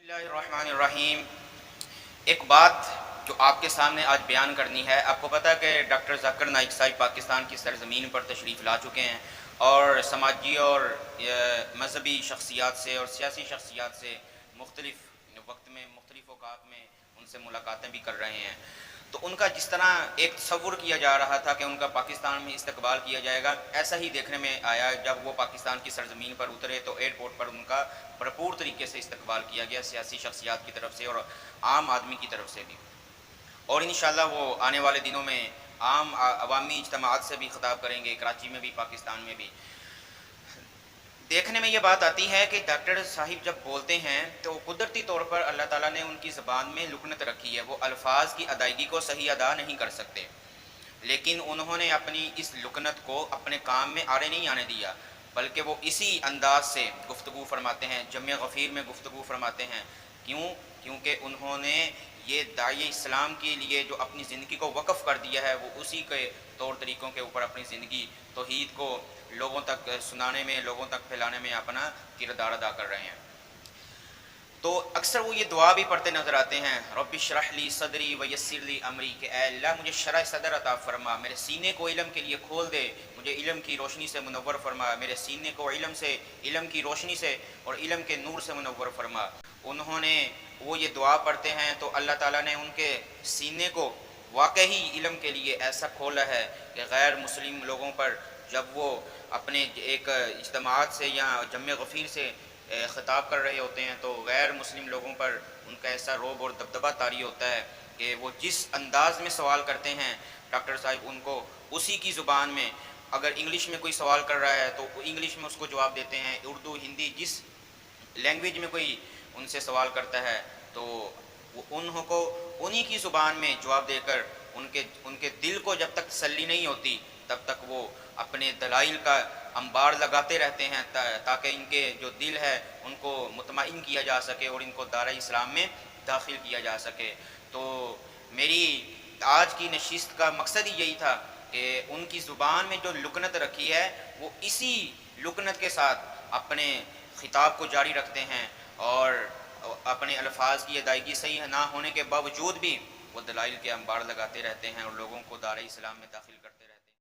बिस्मिल्लाहिर्रहमानिर्रहीम। एक बात जो आपके सामने आज बयान करनी है। आपको पता है कि डॉक्टर ज़ाकिर नाइक साहब पाकिस्तान की सरज़मीन पर तशरीफ़ ला चुके हैं और समाजी और मजहबी शख्सियात से और सियासी शख्सियात से मुख्तलिफ़ वक्त में मुख्तलिफ़ औक़ात में उनसे मुलाकातें भी कर रहे हैं। तो उनका जिस तरह एक तसव्वुर किया जा रहा था कि उनका पाकिस्तान में इस्तकबाल किया जाएगा, ऐसा ही देखने में आया। जब वो पाकिस्तान की सरज़मीन पर उतरे तो एयरपोर्ट पर उनका भरपूर तरीके से इस्तकबाल किया गया, सियासी शख्सियात की तरफ से और आम आदमी की तरफ से भी। और इंशाअल्लाह वो आने वाले दिनों में आम अवामी इज्तिमाअत से भी ख़िताब करेंगे, कराची में भी, पाकिस्तान में भी। देखने में ये बात आती है कि डॉक्टर साहिब जब बोलते हैं तो कुदरती तौर पर अल्लाह ताला ने उनकी ज़बान में लुकनत रखी है। वो अल्फाज की अदायगी को सही अदा नहीं कर सकते, लेकिन उन्होंने अपनी इस लुकनत को अपने काम में आड़े नहीं आने दिया, बल्कि वो इसी अंदाज से गुफ्तगू फरमाते हैं, जमे गफ़ीर में गुफ्तगू फरमाते हैं। क्यों? क्योंकि उन्होंने ये दाई इस्लाम के लिए जो अपनी ज़िंदगी को वक़फ़ कर दिया है, वो उसी के तौर तरीक़ों के ऊपर अपनी ज़िंदगी तौहीद को लोगों तक सुनाने में, लोगों तक फैलाने में अपना किरदार अदा कर रहे हैं। तो अक्सर वो ये दुआ भी पढ़ते नज़र आते हैं, रब्बि इश्रह ली सदरी व यस्सिर ली अमरी, कि ऐ अल्लाह मुझे शरह सदर अता फरमा, मेरे सीने को इल्म के लिए खोल दे, मुझे इल्म की रोशनी से मुनव्वर फरमा, मेरे सीने को इल्म की रोशनी से और इल्म के नूर से मुनव्वर फरमा। उन्होंने वो ये दुआ पढ़ते हैं तो अल्लाह ताला ने उनके सीने को वाकई इल्म के लिए ऐसा खोला है कि गैर मुस्लिम लोगों पर जब वो अपने एक इज्तिमाअत से या जमे गफ़ीर से ख़िताब कर रहे होते हैं तो गैर मुस्लिम लोगों पर उनका ऐसा रोब और दबदबा तारी होता है कि वो जिस अंदाज़ में सवाल करते हैं डॉक्टर साहब उनको उसी की ज़ुबान में, अगर इंग्लिश में कोई सवाल कर रहा है तो इंग्लिश में उसको जवाब देते हैं, उर्दू, हिंदी, जिस लैंग्वेज में कोई उनसे सवाल करता है तो उनको उन्हीं की ज़ुबान में जवाब देकर उनके दिल को जब तक तसल्ली नहीं होती तब तक वो अपने दलाइल का अंबार लगाते रहते हैं ताकि इनके जो दिल है उनको मुतमईन किया जा सके और इनको दारा इस्लाम में दाखिल किया जा सके। तो मेरी आज की नशिस्त का मकसद ही यही था कि उनकी ज़ुबान में जो लुकनत रखी है वो इसी लुकनत के साथ अपने ख़िताब को जारी रखते हैं और अपने अल्फाज की अदायगी सही ना होने के बावजूद भी वो दलाइल के अंबार लगाते रहते हैं और लोगों को दारा इस्लाम में दाखिल करते हैं।